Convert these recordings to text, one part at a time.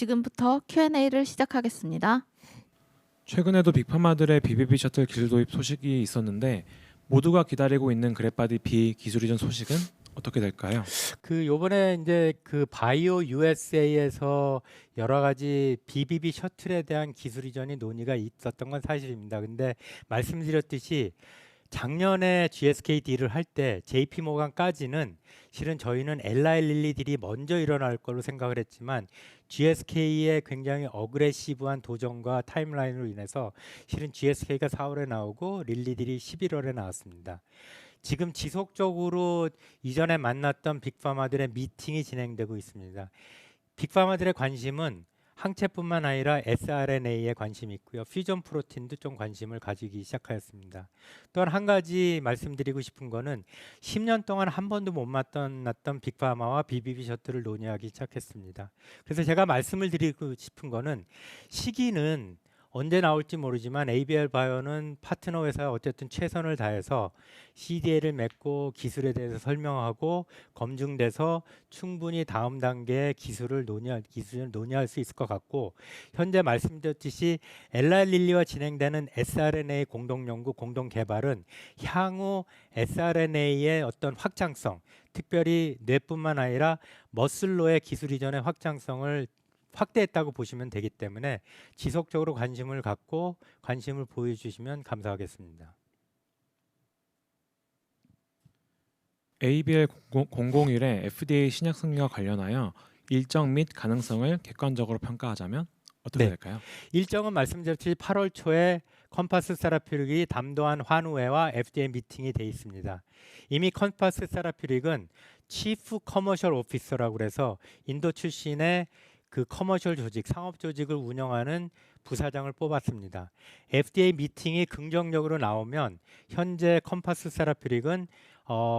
지금부터 Q&A를 시작하겠습니다. 최근에도 빅파마들의 BBB 셔틀 기술 도입 소식이 있었는데 모두가 기다리고 있는 그래바디 B 기술 이전 소식은 어떻게 될까요? 요번에 이제 바이오 USA에서 여러 가지 BBB 셔틀에 대한 기술 이전이 논의가 있었던 건 사실입니다. 근데 말씀드렸듯이 작년에 GSK 딜을 할 때 JP 모간까지는 실은 저희는 엘라이 릴리 딜이 먼저 일어날 걸로 생각을 했지만 GSK의 굉장히 어그레시브한 도전과 타임라인으로 인해서 실은 GSK가 4월에 나오고 릴리 딜이 11월에 나왔습니다. 지금 지속적으로 이전에 만났던 빅파마들의 미팅이 진행되고 있습니다. 빅파마들의 관심은 항체뿐만 아니라 sRNA에 관심이 있고요. 퓨전 프로틴도 좀 관심을 가지기 시작하였습니다. 또한 한 가지 말씀드리고 싶은 거는 10년 동안 한 번도 못 만났던 빅파마와 BBB 셔틀을 논의하기 시작했습니다. 그래서 제가 말씀을 드리고 싶은 거는 시기는 언제 나올지 모르지만 ABL 바이오는 파트너 회사에 어쨌든 최선을 다해서 CDA를 맺고 기술에 대해서 설명하고 검증돼서 충분히 다음 단계의 기술을 논의할 수 있을 것 같고, 현재 말씀드렸듯이 엘라 릴리와 진행되는 sRNA 공동 연구 공동 개발은 향후 sRNA의 어떤 확장성, 특별히 뇌뿐만 아니라 머슬로의 기술 이전의 확장성을 확대했다고 보시면 되기 때문에 지속적으로 관심을 갖고 관심을 보여주시면 감사하겠습니다. ABL 001의 FDA 신약 승인과 관련하여 일정 및 가능성을 객관적으로 평가하자면 어떻게 네. 될까요? 일정은 말씀드렸듯이 8월 초에 컴파스 세라피릭이 담도한 환우회와 FDA 미팅이 돼 있습니다. 이미 컴파스 세라피릭은 치프 커머셜 오피서라고 그래서 인도 출신의 커머셜 조직, 상업 조직을 운영하는 부사장을 뽑았습니다. FDA 미팅이 긍정적으로 나오면 현재 컴파스 세라피릭은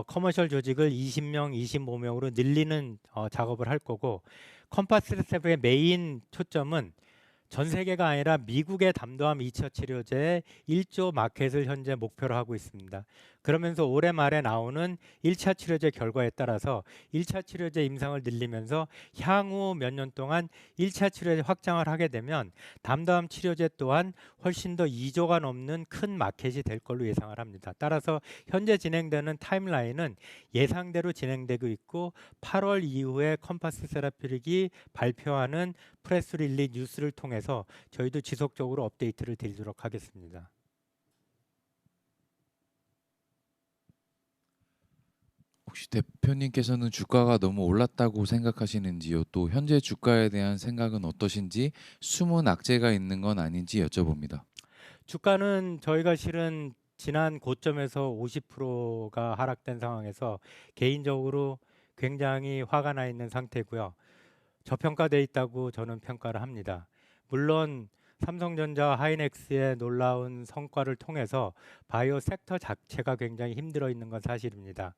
커머셜 조직을 20명, 25명으로 늘리는 작업을 할 거고, 컴파스 세라피릭의 메인 초점은 전 세계가 아니라 미국의 담도암 2차 치료제의 1조 마켓을 현재 목표로 하고 있습니다. 그러면서 올해 말에 나오는 1차 치료제 결과에 따라서 1차 치료제 임상을 늘리면서 향후 몇 년 동안 1차 치료제 확장을 하게 되면 담도암 치료제 또한 훨씬 더 2조가 넘는 큰 마켓이 될 걸로 예상을 합니다. 따라서 현재 진행되는 타임라인은 예상대로 진행되고 있고, 8월 이후에 컴파스 세라피릭이 발표하는 프레스 릴리 뉴스를 통해서 저희도 지속적으로 업데이트를 드리도록 하겠습니다. 혹시 대표님께서는 주가가 너무 올랐다고 생각하시는지요? 또 현재 주가에 대한 생각은 어떠신지, 숨은 악재가 있는 건 아닌지 여쭤봅니다. 주가는 저희가 실은 지난 고점에서 50%가 하락된 상황에서 개인적으로 굉장히 화가 나 있는 상태고요. 저평가돼 있다고 저는 평가를 합니다. 물론 삼성전자, 하이닉스의 놀라운 성과를 통해서 바이오 섹터 자체가 굉장히 힘들어 있는 건 사실입니다.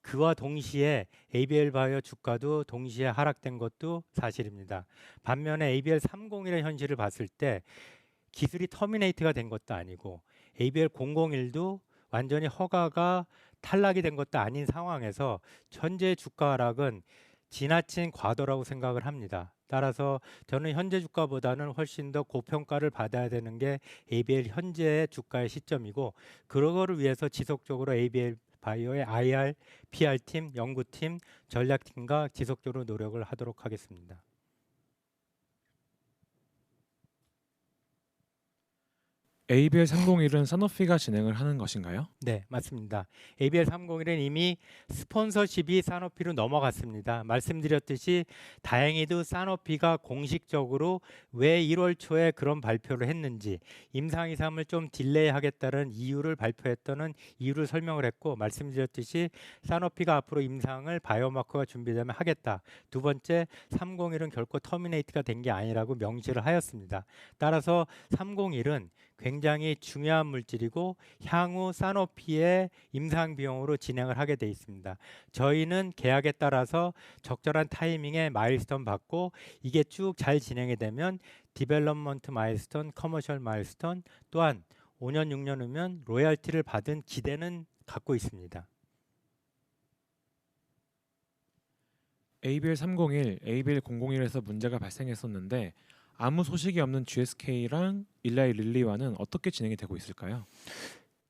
그와 동시에 ABL 바이오 주가도 동시에 하락된 것도 사실입니다. 반면에 ABL 301의 현실을 봤을 때 기술이 터미네이트가 된 것도 아니고 ABL 001도 완전히 허가가 탈락이 된 것도 아닌 상황에서 현재 주가 하락은 지나친 과도라고 생각을 합니다. 따라서 저는 현재 주가보다는 훨씬 더 고평가를 받아야 되는 게 ABL 현재의 주가의 시점이고, 그거를 위해서 지속적으로 ABL 바이오의 IR, PR팀, 연구팀, 전략팀과 지속적으로 노력을 하도록 하겠습니다. ABL 301은 사노피가 진행을 하는 것인가요? 네, 맞습니다. ABL 301은 이미 스폰서십이 사노피로 넘어갔습니다. 말씀드렸듯이 다행히도 사노피가 공식적으로 왜 1월 초에 그런 발표를 했는지, 임상 2, 3을 좀 딜레이하겠다는 이유를 발표했다는 이유를 설명을 했고, 말씀드렸듯이 사노피가 앞으로 임상을 바이오마커가 준비되면 하겠다. 두 번째, 301은 결코 터미네이트가 된 게 아니라고 명시를 하였습니다. 따라서 301은 굉장히 중요한 물질이고 향후 사노피의 임상 비용으로 진행을 하게 돼 있습니다. 저희는 계약에 따라서 적절한 타이밍에 마일스톤 받고, 이게 쭉 잘 진행이 되면 디벨롭먼트 마일스톤, 커머셜 마일스톤, 또한 5년 6년 후면 로열티를 받은 기대는 갖고 있습니다. ABL 301, ABL 001에서 문제가 발생했었는데 아무 소식이 없는 GSK랑 일라이 릴리와는 어떻게 진행이 되고 있을까요?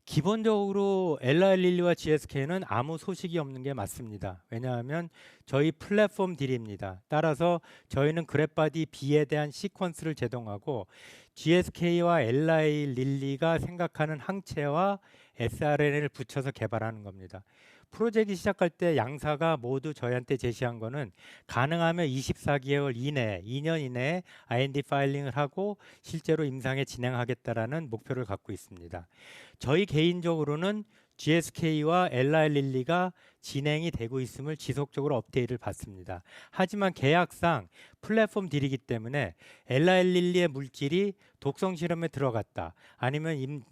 기본적으로 엘라이 릴리와 GSK는 아무 소식이 없는 게 맞습니다. 왜냐하면 저희 플랫폼 딜입니다. 따라서 저희는 그래프바디 B에 대한 시퀀스를 제동하고 GSK와 엘라이 릴리가 생각하는 항체와 sRNA를 붙여서 개발하는 겁니다. 프로젝트 시작할 때 양사가 모두 저희한테 제시한 거는 가능하면 24개월 이내, 2년 이내에 IND 파일링을 하고 실제로 임상에 진행하겠다라는 목표를 갖고 있습니다. 저희 개인적으로는 GSK와 엘라이 릴리가 진행이 되고 있음을 지속적으로 업데이트를 받습니다. 하지만 계약상 플랫폼 딜이기 때문에 엘라이 릴리의 물질이 독성 실험에 들어갔다. 아니면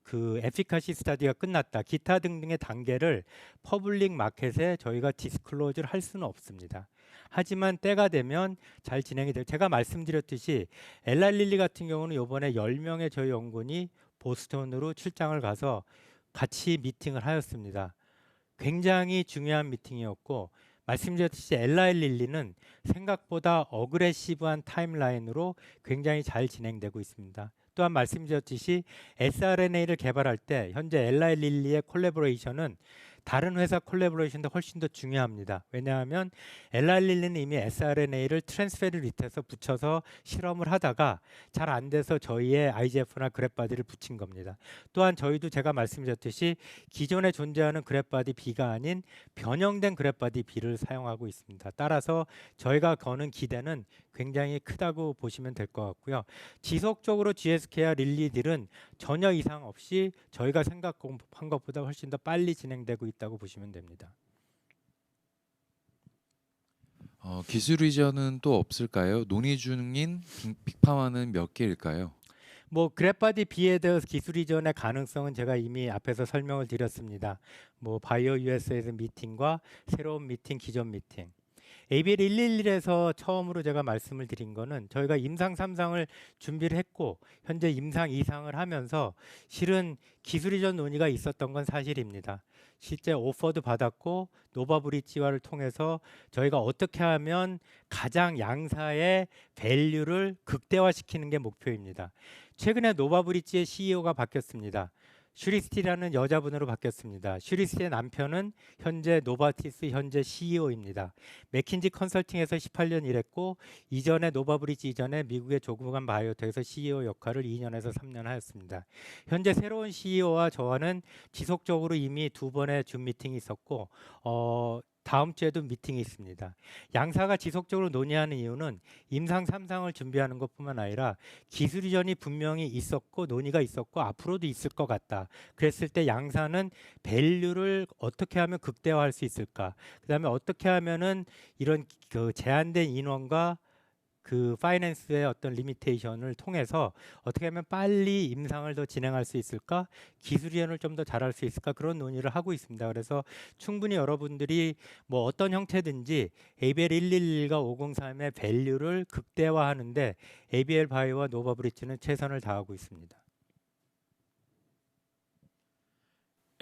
그 에피카시 스타디가 끝났다. 기타 등등의 단계를 퍼블릭 마켓에 저희가 디스클로즈를 할 수는 없습니다. 하지만 때가 되면 잘 진행이 돼요. 제가 말씀드렸듯이 엘라이 릴리 같은 경우는 이번에 10명의 저희 연구원이 보스턴으로 출장을 가서 같이 미팅을 하였습니다. 굉장히 중요한 미팅이었고 말씀드렸듯이 엘라이 릴리는 생각보다 어그레시브한 타임라인으로 굉장히 잘 진행되고 있습니다. 또한 말씀드렸듯이 sRNA를 개발할 때 현재 엘라이 릴리의 콜래보레이션은 다른 회사 콜래보레이션도 훨씬 더 중요합니다. 왜냐하면 엘라이 릴리는 이미 sRNA를 트랜스페르 리트에서 붙여서 실험을 하다가 잘 안 돼서 저희의 IGF나 그래프바디를 붙인 겁니다. 또한 저희도 제가 말씀드렸듯이 기존에 존재하는 그래프바디 B가 아닌 변형된 그래프바디 B를 사용하고 있습니다. 따라서 저희가 거는 기대는 굉장히 크다고 보시면 될 것 같고요. 지속적으로 GSK와 릴리들은 전혀 이상 없이 저희가 생각한 것보다 훨씬 더 빨리 진행되고 있다고 보시면 됩니다. 기술 이전은 또 없을까요? 논의 중인 빅파마는 몇 개일까요? 그래프바디 B에 대해서 기술 이전의 가능성은 제가 이미 앞에서 설명을 드렸습니다. 바이오 USA에서 미팅과 새로운 미팅, 기존 미팅. ABL 111에서 처음으로 제가 말씀을 드린 거는 저희가 임상 3상을 준비를 했고 현재 임상 2상을 하면서 실은 기술 이전 논의가 있었던 건 사실입니다. 실제 오퍼도 받았고 노바브리지와를 통해서 저희가 어떻게 하면 가장 양사의 밸류를 극대화시키는 게 목표입니다. 최근에 노바브리지의 CEO가 바뀌었습니다. 슈리스티라는 여자분으로 바뀌었습니다. 슈리스티의 남편은 현재 노바티스 현재 CEO입니다. 맥킨지 컨설팅에서 18년 일했고 이전에 노바브리지 이전에 미국의 조그만 바이오텍에서 CEO 역할을 2년에서 3년 하였습니다. 현재 새로운 CEO와 저와는 지속적으로 이미 2번의 줌 미팅이 있었고 다음 주에도 미팅이 있습니다. 양사가 지속적으로 논의하는 이유는 임상 3상을 준비하는 것뿐만 아니라 기술 이전이 분명히 있었고 논의가 있었고 앞으로도 있을 것 같다. 그랬을 때 양사는 밸류를 어떻게 하면 극대화할 수 있을까? 그다음에 어떻게 하면은 이런 그 제한된 인원과 그 파이낸스의 어떤 리미테이션을 통해서 어떻게 하면 빨리 임상을 더 진행할 수 있을까? 기술 이전을 좀 더 잘할 수 있을까? 그런 논의를 하고 있습니다. 그래서 충분히 여러분들이 어떤 형태든지 ABL 111과 503의 밸류를 극대화하는데 ABL 바이오와 노바브리지는 최선을 다하고 있습니다.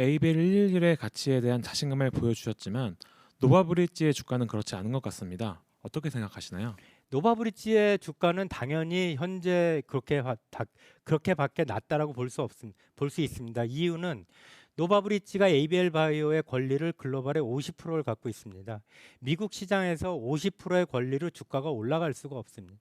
ABL 111의 가치에 대한 자신감을 보여주셨지만 노바브리지의 주가는 그렇지 않은 것 같습니다. 어떻게 생각하시나요? 노바브리지의 주가는 당연히 현재 그렇게밖에 낮다라고 볼 수 있습니다. 이유는 노바브리지가 ABL 바이오의 권리를 글로벌의 50%를 갖고 있습니다. 미국 시장에서 50%의 권리로 주가가 올라갈 수가 없습니다.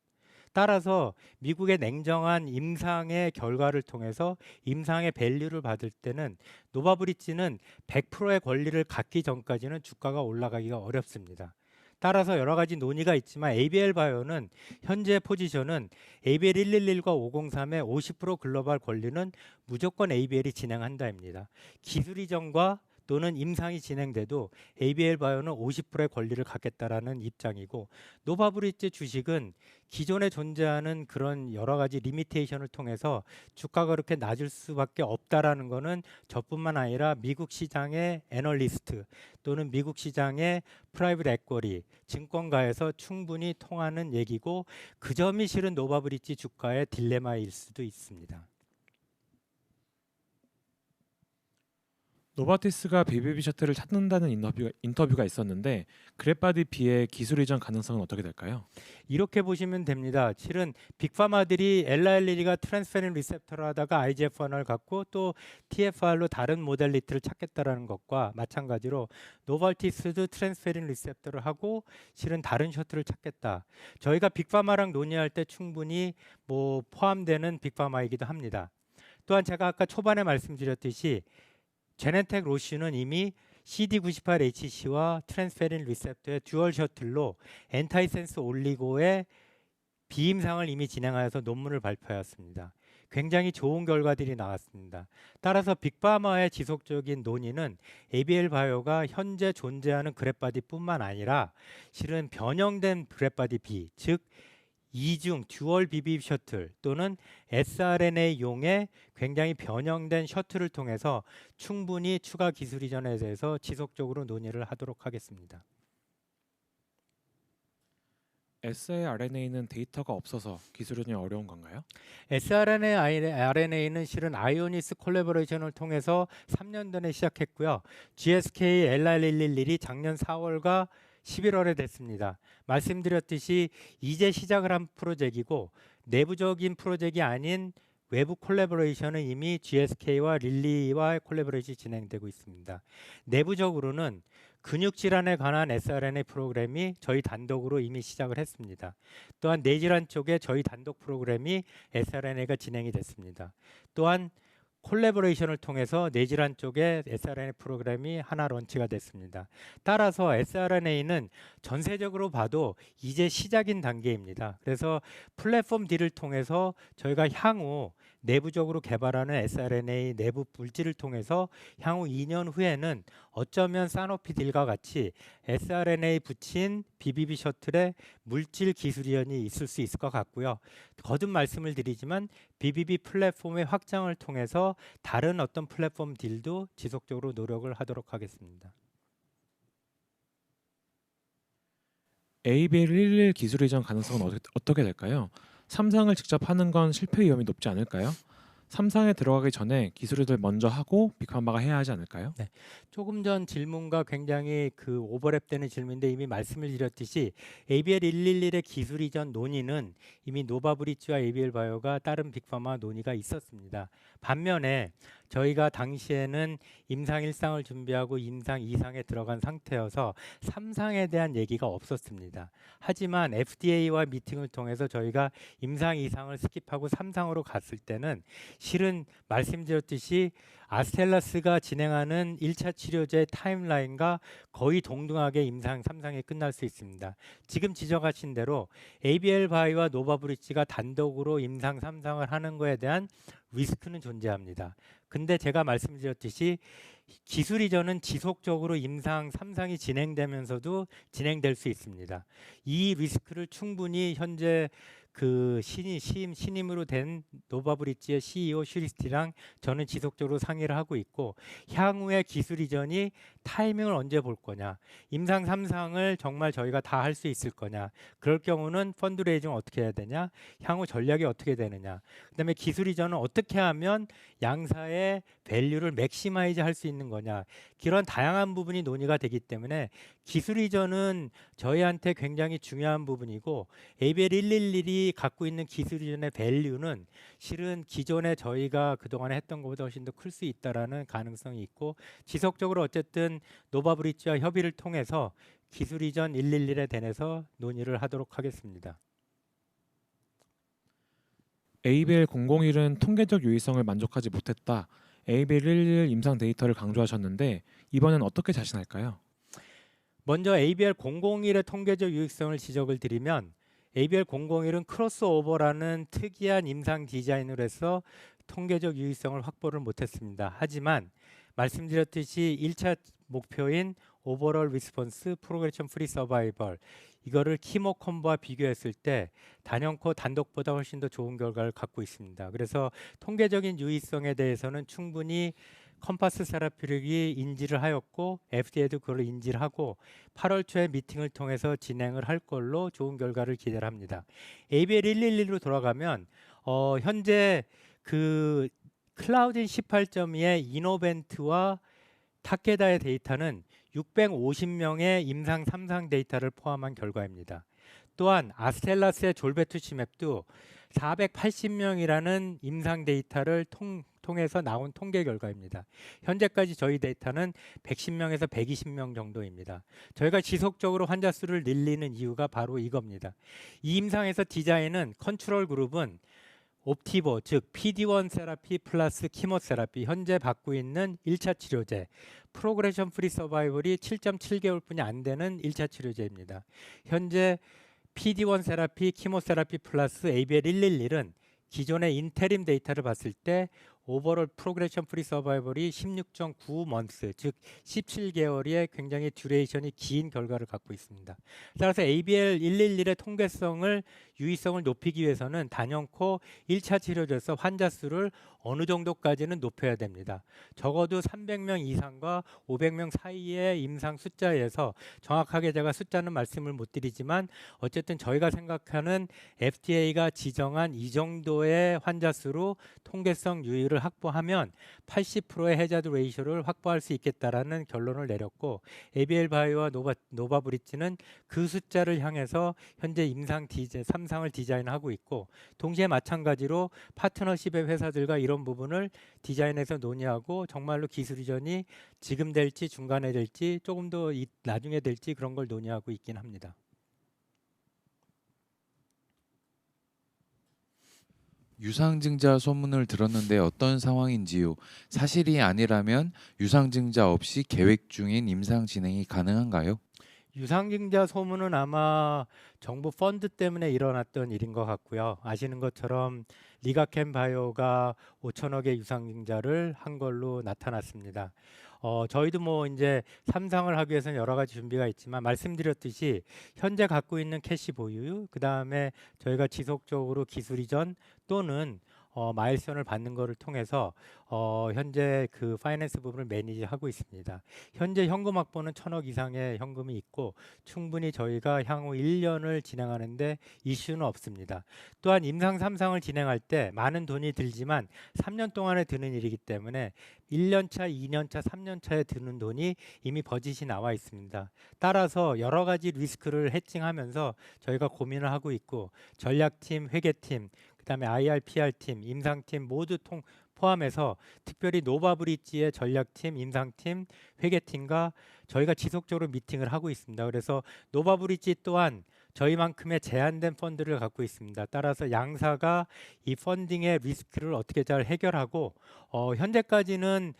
따라서 미국의 냉정한 임상의 결과를 통해서 임상의 밸류를 받을 때는 노바브리지는 100%의 권리를 갖기 전까지는 주가가 올라가기가 어렵습니다. 따라서 여러 가지 논의가 있지만 ABL 바이오는 현재 포지션은 ABL 111과 503의 50% 글로벌 권리는 무조건 ABL이 진행한다입니다. 기술 이전과 또는 임상이 진행돼도 ABL 바이오는 50%의 권리를 갖겠다라는 입장이고 노바브리지 주식은 기존에 존재하는 그런 여러 가지 리미테이션을 통해서 주가가 그렇게 낮을 수밖에 없다라는 거는 저뿐만 아니라 미국 시장의 애널리스트 또는 미국 시장의 프라이빗 에쿼리 증권가에서 충분히 통하는 얘기고 그 점이 실은 노바브리지 주가의 딜레마일 수도 있습니다. 노바티스가 BBB 셔틀을 찾는다는 인터뷰가 있었는데 그랩바디 B의 기술 이전 가능성은 어떻게 될까요? 이렇게 보시면 됩니다. 실은 빅파마들이 LRL가 트랜스페린 리셉터를 하다가 IGF-1을 갖고 또 TFR로 다른 모델리티를 찾겠다라는 것과 마찬가지로 노발티스도 트랜스페린 리셉터를 하고 실은 다른 셔틀을 찾겠다. 저희가 빅파마랑 논의할 때 충분히 뭐 포함되는 빅파마이기도 합니다. 또한 제가 아까 초반에 말씀드렸듯이 제네텍 로쉬는 이미 CD98HC와 트랜스페린 리셉터의 듀얼 셔틀로 엔타이센스 올리고의 비임상을 이미 진행하여서 논문을 발표하였습니다. 굉장히 좋은 결과들이 나왔습니다. 따라서 빅파마의 지속적인 논의는 ABL 바이오가 현재 존재하는 그랩바디뿐만 아니라 실은 변형된 그랩바디 B, 즉 이중 듀얼 BB 셔틀 또는 sRNA용의 굉장히 변형된 셔틀을 통해서 충분히 추가 기술 이전에 대해서 지속적으로 논의를 하도록 하겠습니다. sRNA는 데이터가 없어서 기술 이전이 어려운 건가요? sRNA는 실은 아이오니스 콜래보레이션을 통해서 3년 전에 시작했고요. GSK LR111이 작년 4월과 11월에 됐습니다. 말씀드렸듯이 이제 시작을 한 프로젝트이고 내부적인 프로젝트가 아닌 외부 콜래보레이션은 이미 GSK와 릴리와 콜래보레이션이 진행되고 있습니다. 내부적으로는 근육 질환에 관한 sRNA 프로그램이 저희 단독으로 이미 시작을 했습니다. 또한 뇌질환 쪽에 저희 단독 프로그램이 sRNA가 진행이 됐습니다. 또한 콜래보레이션을 통해서 뇌질환 쪽에 sRNA 프로그램이 하나 런치가 됐습니다. 따라서 sRNA는 전세적으로 봐도 이제 시작인 단계입니다. 그래서 플랫폼 D를 통해서 저희가 향후 내부적으로 개발하는 sRNA 내부 물질을 통해서 향후 2년 후에는 어쩌면 사노피 딜과 같이 sRNA 붙인 BBB 셔틀의 물질 기술 이전이 있을 수 있을 것 같고요. 거듭 말씀을 드리지만 BBB 플랫폼의 확장을 통해서 다른 어떤 플랫폼 딜도 지속적으로 노력을 하도록 하겠습니다. ABL11 기술 이전 가능성은 어떻게 될까요? 삼상을 직접 하는 건 실패 위험이 높지 않을까요? 삼상에 들어가기 전에 기술을 먼저 하고 빅파마가 해야 하지 않을까요? 네, 조금 전 질문과 굉장히 그 오버랩되는 질문인데 이미 말씀을 드렸듯이 ABL111의 기술 이전 논의는 이미 노바브리츠와 ABL 바이오가 다른 빅파마 논의가 있었습니다. 반면에 저희가 당시에는 임상 1상을 준비하고 임상 2상에 들어간 상태여서 3상에 대한 얘기가 없었습니다. 하지만 FDA와 미팅을 통해서 저희가 임상 2상을 스킵하고 3상으로 갔을 때는 실은 말씀드렸듯이 아스텔라스가 진행하는 1차 치료제 타임라인과 거의 동등하게 임상 3상이 끝날 수 있습니다. 지금 지적하신 대로 ABL 바이오와 노바브리츠가 단독으로 임상 3상을 하는 것에 대한 리스크는 존재합니다. 근데 제가 말씀드렸듯이 기술 이전은 지속적으로 임상 3상이 진행되면서도 진행될 수 있습니다. 이 리스크를 충분히 현재 그 신임으로 된 노바브리츠의 CEO 슈리스티랑 저는 지속적으로 상의를 하고 있고 향후의 기술 이전이 타이밍을 언제 볼 거냐, 임상 3상을 정말 저희가 다 할 수 있을 거냐, 그럴 경우는 펀드레이징 어떻게 해야 되냐, 향후 전략이 어떻게 되느냐, 그다음에 기술 이전은 어떻게 하면 양사의 밸류를 맥시마이즈 할 수 있는 거냐, 그런 다양한 부분이 논의가 되기 때문에 기술 이전은 저희한테 굉장히 중요한 부분이고 ABL111이 갖고 있는 기술 이전의 밸류는 실은 기존에 저희가 그동안에 했던 것보다 훨씬 더 클 수 있다라는 가능성이 있고 지속적으로 어쨌든 노바브리츠와 협의를 통해서 기술 이전 111에 대해서 논의를 하도록 하겠습니다. ABL001은 통계적 유의성을 만족하지 못했다. ABL11 임상 데이터를 강조하셨는데 이번엔 어떻게 자신할까요? 먼저 ABL001의 통계적 유익성을 지적을 드리면 ABL001은 크로스오버라는 특이한 임상 디자인을 해서 통계적 유의성을 확보를 못했습니다. 하지만 말씀드렸듯이 1차 목표인 오버럴 리스폰스 프로그레션 프리 서바이벌 이거를 키모 콤보와 비교했을 때 단연코 단독보다 훨씬 더 좋은 결과를 갖고 있습니다. 그래서 통계적인 유의성에 대해서는 충분히 컴파스 세라피릭이 인지를 하였고 FDA도 그걸 인지를 하고 8월 초에 미팅을 통해서 진행을 할 걸로 좋은 결과를 기대를 합니다. ABL111로 돌아가면 현재 그 클라우딘 18.2의 이노벤트와 타케다의 데이터는 650명의 임상 3상 데이터를 포함한 결과입니다. 또한 아스텔라스의 졸베투시맵도 480명이라는 임상 데이터를 통해서 나온 통계 결과입니다. 현재까지 저희 데이터는 110명에서 120명 정도입니다. 저희가 지속적으로 환자 수를 늘리는 이유가 바로 이겁니다. 이 임상에서 디자인은 컨트롤 그룹은 옵티보, 즉 PD-1 세라피 플러스 키모세라피, 현재 받고 있는 1차 치료제, 프로그레션 프리 서바이벌이 7.7개월뿐이 안 되는 1차 치료제입니다. 현재 PD-1 세라피, 키모세라피 플러스 ABL111은 기존의 인테림 데이터를 봤을 때 오버롤 프로그레션 프리 서바이벌이 16.9months, 즉 17개월의 굉장히 듀레이션이 긴 결과를 갖고 있습니다. 따라서 ABL111의 통계성을 유의성을 높이기 위해서는 단연코 1차 치료제에서 환자 수를 어느 정도까지는 높여야 됩니다. 적어도 300명 이상과 500명 사이의 임상 숫자에서, 정확하게 제가 숫자는 말씀을 못 드리지만 어쨌든 저희가 생각하는 FDA가 지정한 이 정도의 환자 수로 통계성 유의를 확보하면 80%의 해자드 레이쇼를 확보할 수 있겠다라는 결론을 내렸고, ABL 바이오와 노바브릿지는 그 숫자를 향해서 현재 임상 3상을 디자인하고 있고, 동시에 마찬가지로 파트너십의 회사들과 이런 부분을 디자인해서 논의하고 정말로 기술 이전이 지금 될지 중간에 될지 조금 더 나중에 될지 그런 걸 논의하고 있긴 합니다. 유상증자 소문을 들었는데 어떤 상황인지요? 사실이 아니라면 유상증자 없이 계획 중인 임상 진행이 가능한가요? 유상증자 소문은 아마 정부 펀드 때문에 일어났던 일인 것 같고요. 아시는 것처럼 리가켄 바이오가 5천억의 유상증자를 한 걸로 나타났습니다. 저희도 뭐 이제 3상을 하기 위해서는 여러 가지 준비가 있지만, 말씀드렸듯이 현재 갖고 있는 캐시 보유, 그 다음에 저희가 지속적으로 기술 이전 또는 마일스톤을 받는 것을 통해서 현재 그 파이낸스 부분을 매니지하고 있습니다. 현재 현금 확보는 1,000억 이상의 현금이 있고 충분히 저희가 향후 1년을 진행하는데 이슈는 없습니다. 또한 임상 3상을 진행할 때 많은 돈이 들지만 3년 동안에 드는 일이기 때문에 1년차, 2년차, 3년차에 드는 돈이 이미 버짓이 나와 있습니다. 따라서 여러 가지 리스크를 해칭하면서 저희가 고민을 하고 있고, 전략팀, 회계팀, 그다음에 IR, PR팀, 임상팀 모두 포함해서 특별히 노바브릿지의 전략팀, 임상팀, 회계팀과 저희가 지속적으로 미팅을 하고 있습니다. 그래서 노바브릿지 또한 저희만큼의 제한된 펀드를 갖고 있습니다. 따라서 양사가 이 펀딩의 리스크를 어떻게 잘 해결하고 현재까지는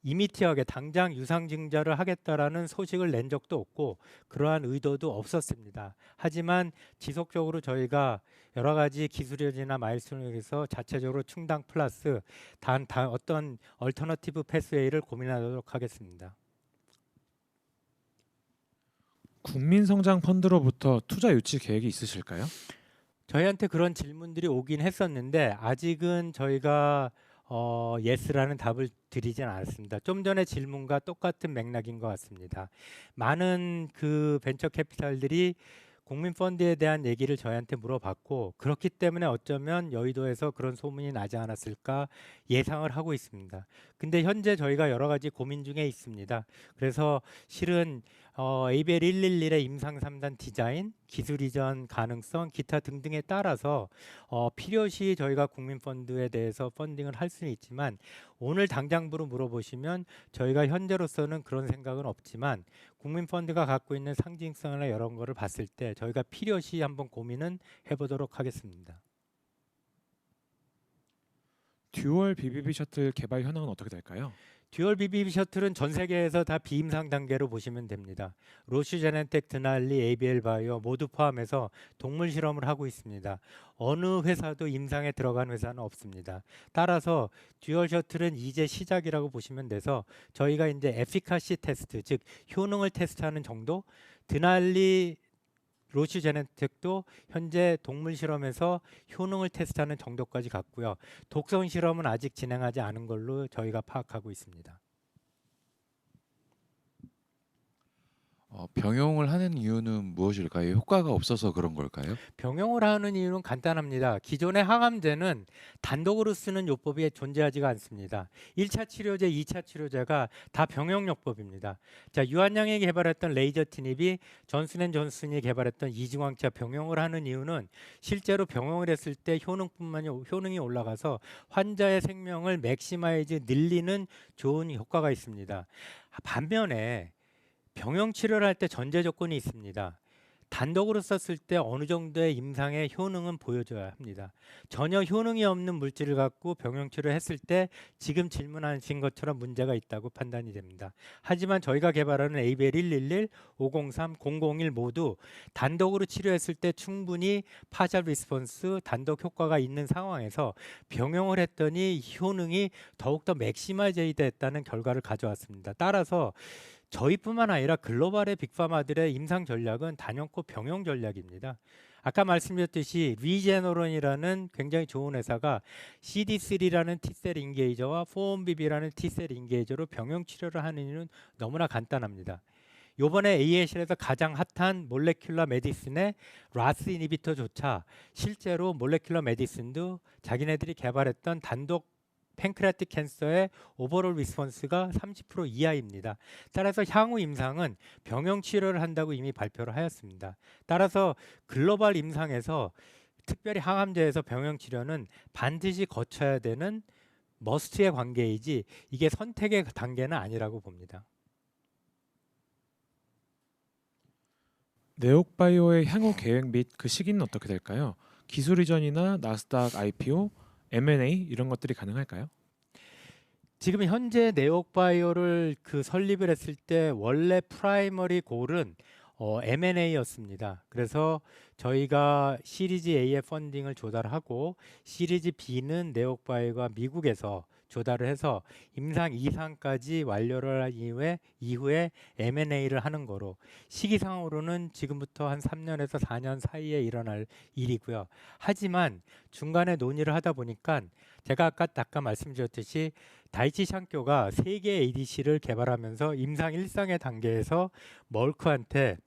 이미티하게 당장 유상증자를 하겠다라는 소식을 낸 적도 없고 그러한 의도도 없었습니다. 하지만 지속적으로 저희가 여러 가지 기술이나 마일스톤을 위해서 자체적으로 충당 플러스 어떤 얼터너티브 패스웨이를 고민하도록 하겠습니다. 국민성장펀드로부터 투자 유치 계획이 있으실까요? 저희한테 그런 질문들이 오긴 했었는데 아직은 저희가 예스라는 답을 드리진 않았습니다. 좀 전에 질문과 똑같은 맥락인 것 같습니다. 많은 그 벤처 캐피탈들이 국민 펀드에 대한 얘기를 저희한테 물어봤고, 그렇기 때문에 어쩌면 여의도에서 그런 소문이 나지 않았을까 예상을 하고 있습니다. 근데 현재 저희가 여러 가지 고민 중에 있습니다. 그래서 실은 ABL 111의 임상 3단 디자인, 기술 이전 가능성, 기타 등등에 따라서 필요시 저희가 국민 펀드에 대해서 펀딩을 할 수는 있지만, 오늘 당장부로 물어보시면 저희가 현재로서는 그런 생각은 없지만 국민 펀드가 갖고 있는 상징성이나 이런 거를 봤을 때 저희가 필요시 한번 고민은 해보도록 하겠습니다. 듀얼 BBB 셔틀 개발 현황은 어떻게 될까요? 듀얼 BBB 셔틀은 전 세계에서 다 비임상 단계로 보시면 됩니다. 로슈 제넨텍, 드날리, ABL 바이오 모두 포함해서 동물 실험을 하고 있습니다. 어느 회사도 임상에 들어간 회사는 없습니다. 따라서 듀얼 셔틀은 이제 시작이라고 보시면 돼서 저희가 이제 에피카시 테스트, 즉 효능을 테스트하는 정도, 드날리 로슈 제넨텍도 현재 동물 실험에서 효능을 테스트하는 정도까지 갔고요. 독성 실험은 아직 진행하지 않은 걸로 저희가 파악하고 있습니다. 병용을 하는 이유는 무엇일까요? 효과가 없어서 그런 걸까요? 병용을 하는 이유는 간단합니다. 기존의 항암제는 단독으로 쓰는 요법이 존재하지가 않습니다. 1차 치료제, 2차 치료제가 다 병용요법입니다. 자, 유한양이 개발했던 레이저티닙이 존슨앤존슨이 개발했던 이중항체 병용을 하는 이유는 실제로 병용을 했을 때 효능이 올라가서 환자의 생명을 맥시마이즈 늘리는 좋은 효과가 있습니다. 반면에 병용 치료를 할 때 전제 조건이 있습니다. 단독으로 썼을 때 어느 정도의 임상의 효능은 보여줘야 합니다. 전혀 효능이 없는 물질을 갖고 병용 치료를 했을 때 지금 질문하신 것처럼 문제가 있다고 판단이 됩니다. 하지만 저희가 개발하는 ABL111, 503, 001 모두 단독으로 치료했을 때 충분히 파셜 리스폰스, 단독 효과가 있는 상황에서 병용을 했더니 효능이 더욱더 맥시마이즈 됐다는 결과를 가져왔습니다. 따라서 저희뿐만 아니라 글로벌의 빅파마들의 임상 전략은 단연코 병용 전략입니다. 아까 말씀드렸듯이 리제너론이라는 굉장히 좋은 회사가 CD3라는 T셀 인게이저와 4-1BB라는 T셀 인게이저로 병용 치료를 하는 이유는 너무나 간단합니다. 요번에 AAC에서 가장 핫한 몰레큘러 메디슨의 라스 이니비터조차 실제로 몰레큘러 메디슨도 자기네들이 개발했던 단독 팬크레아틱 캔서의 오버롤 리스폰스가 30% 이하입니다. 따라서 향후 임상은 병용 치료를 한다고 이미 발표를 하였습니다. 따라서 글로벌 임상에서 특별히 항암제에서 병용 치료는 반드시 거쳐야 되는 머스트의 관계이지 이게 선택의 단계는 아니라고 봅니다. 네옥바이오의 향후 계획 및 그 시기는 어떻게 될까요? 기술 이전이나 나스닥 IPO, M&A 이런 것들이 가능할까요? 지금 현재 네옥바이오를 설립을 했을 때 원래 프라이머리 골은 M&A였습니다. 그래서 저희가 시리즈 A의 펀딩을 조달하고 시리즈 B는 네옥바이오가 미국에서 조달을 해서 임상 2상까지 완료를 한 이후에 M&A를 하는 거로 시기상으로는 지금부터 한 3년에서 4년 사이에 일어날 일이고요. 하지만 중간에 논의를 하다 보니까 제가 아까 말씀드렸듯이 다이치 샹교가 3개의 ADC를 개발하면서 임상 1상의 단계에서 멀크한테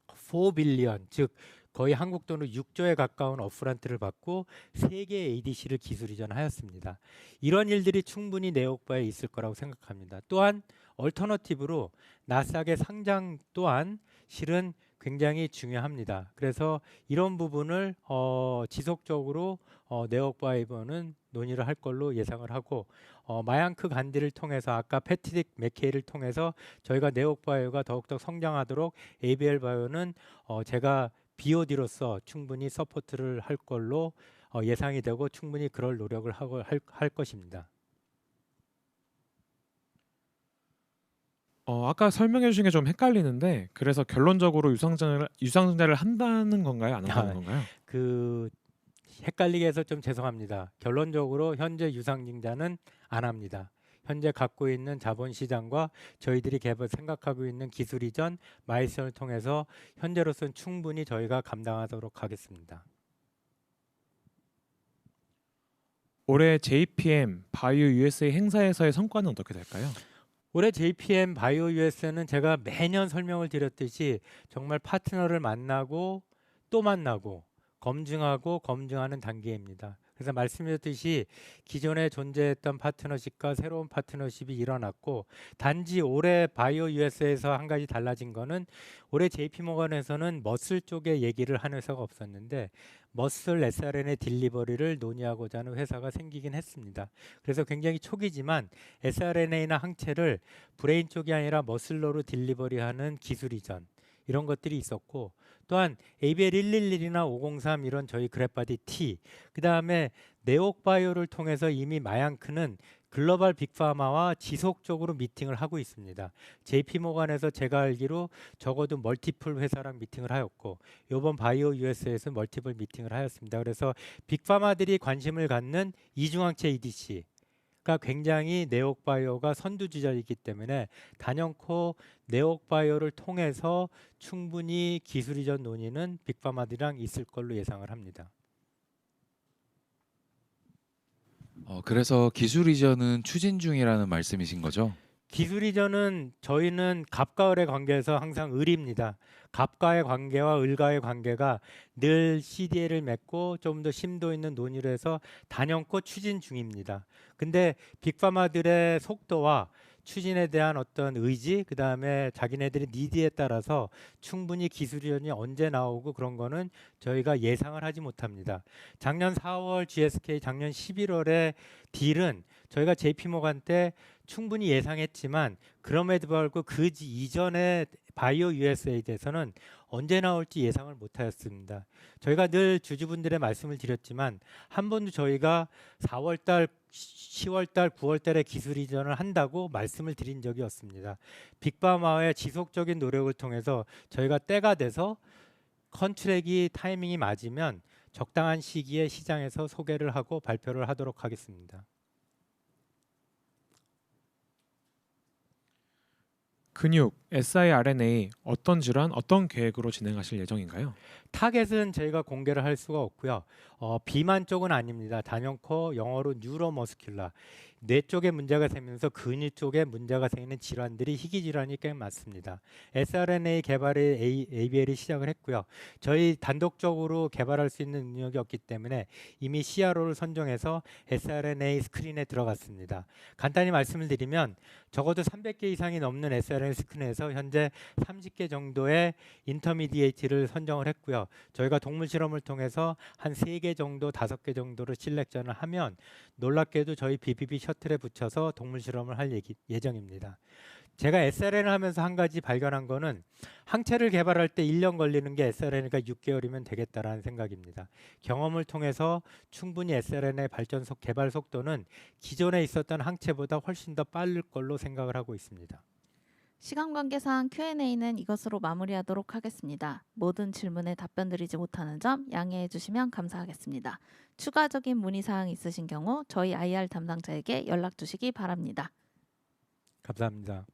4빌리언 즉 거의 한국 돈으로 6조에 가까운 업프런트를 받고 3개의 ADC를 기술 이전하였습니다. 이런 일들이 충분히 네옥바에 있을 거라고 생각합니다. 또한 얼터너티브로 나스닥의 상장 또한 실은 굉장히 중요합니다. 그래서 이런 부분을 지속적으로 네옥바이버는 논의를 할 걸로 예상을 하고 마양크 간디를 통해서 아까 패트릭 맥케이를 통해서 저희가 네옥바이오가 더욱더 성장하도록 ABL 바이오는 제가 BOD로서 충분히 서포트를 할 걸로 예상이 되고 충분히 그럴 노력을 할 것입니다. 아까 설명해 주신 게 좀 헷갈리는데 그래서 결론적으로 유상증자를 한다는 건가요? 안 한다는 건가요? 헷갈리게 해서 좀 죄송합니다. 결론적으로 현재 유상증자는 안 합니다. 현재 갖고 있는 자본시장과 저희들이 생각하고 있는 기술 이전 마이스턴을 통해서 현재로서는 충분히 저희가 감당하도록 하겠습니다. 올해 JPM 바이오 USA 행사에서의 성과는 어떻게 될까요? 올해 JPM 바이오 US는 제가 매년 설명을 드렸듯이 정말 파트너를 만나고 또 만나고 검증하고 검증하는 단계입니다. 그래서 말씀드렸듯이 기존에 존재했던 파트너십과 새로운 파트너십이 일어났고 단지 올해 바이오 US에서 한 가지 달라진 거는 올해 JP모건에서는 머슬 쪽에 얘기를 하는 회사가 없었는데 머슬 sRNA 딜리버리를 논의하고자 하는 회사가 생기긴 했습니다. 그래서 굉장히 초기지만 sRNA나 항체를 브레인 쪽이 아니라 머슬로로 딜리버리하는 기술 이전 이런 것들이 있었고 또한 ABL111이나 503 이런 저희 그래파디 T 그 다음에 네옥바이오를 통해서 이미 마양크는 글로벌 빅파마와 지속적으로 미팅을 하고 있습니다. JP모건에서 제가 알기로 적어도 멀티플 회사랑 미팅을 하였고 이번 바이오 US에서 멀티플 미팅을 하였습니다. 그래서 빅파마들이 관심을 갖는 이중항체 ADC가 굉장히 네옥바이오가 선두주자이기 때문에 단연코 네옥바이오를 통해서 충분히 기술 이전 논의는 빅파마들이랑 있을 걸로 예상을 합니다. 그래서 기술 이전은 추진 중이라는 말씀이신 거죠? 기술 이전은 저희는 갑과 을의 관계에서 항상 을입니다. 갑과의 관계와 을과의 관계가 늘 CDA를 맺고 좀 더 심도 있는 논의를 해서 단연코 추진 중입니다. 근데 빅파마들의 속도와 추진에 대한 어떤 의지, 그 다음에 자기네들의 니드에 따라서 충분히 기술 이전이 언제 나오고 그런 거는 저희가 예상을 하지 못합니다. 작년 4월 GSK, 작년 11월에 딜은 저희가 JP모간 때 충분히 예상했지만 그럼에도 불구하고 그 이전에 바이오 USA에 대해서는 언제 나올지 예상을 못하였습니다. 저희가 늘 주주분들의 말씀을 드렸지만 한 번도 저희가 4월달, 10월달, 9월달에 기술 이전을 한다고 말씀을 드린 적이 없습니다. 빅파마의 지속적인 노력을 통해서 저희가 때가 돼서 컨트랙이 타이밍이 맞으면 적당한 시기에 시장에서 소개를 하고 발표를 하도록 하겠습니다. 근육, siRNA 어떤 질환, 어떤 계획으로 진행하실 예정인가요? 타겟은 저희가 공개를 할 수가 없고요. 비만 쪽은 아닙니다. 단연코 영어로 뉴로머스큘라, 뇌 쪽에 문제가 생기면서 근육 쪽에 문제가 생기는 질환들이 희귀 질환이 꽤 많습니다. siRNA 개발에 ABL이 시작을 했고요. 저희 단독적으로 개발할 수 있는 능력이 없기 때문에 이미 CRO를 선정해서 siRNA 스크린에 들어갔습니다. 간단히 말씀을 드리면 적어도 300개 이상이 넘는 siRNA 스크린에서 현재 30개 정도의 인터미디에이트를 선정을 했고요. 저희가 동물 실험을 통해서 한 3개 정도, 5개 정도로 실렉션을 하면 놀랍게도 저희 BBB 셔틀에 붙여서 동물 실험을 할 예정입니다. 제가 SRN을 하면서 한 가지 발견한 거는 항체를 개발할 때 1년 걸리는 게 SRN가 6개월이면 되겠다라는 생각입니다. 경험을 통해서 충분히 SRN의 발전 개발 속도는 기존에 있었던 항체보다 훨씬 더 빠를 걸로 생각을 하고 있습니다. 시간 관계상 Q&A는 이것으로 마무리하도록 하겠습니다. 모든 질문에 답변드리지 못하는 점 양해해 주시면 감사하겠습니다. 추가적인 문의사항 있으신 경우 저희 IR 담당자에게 연락 주시기 바랍니다. 감사합니다.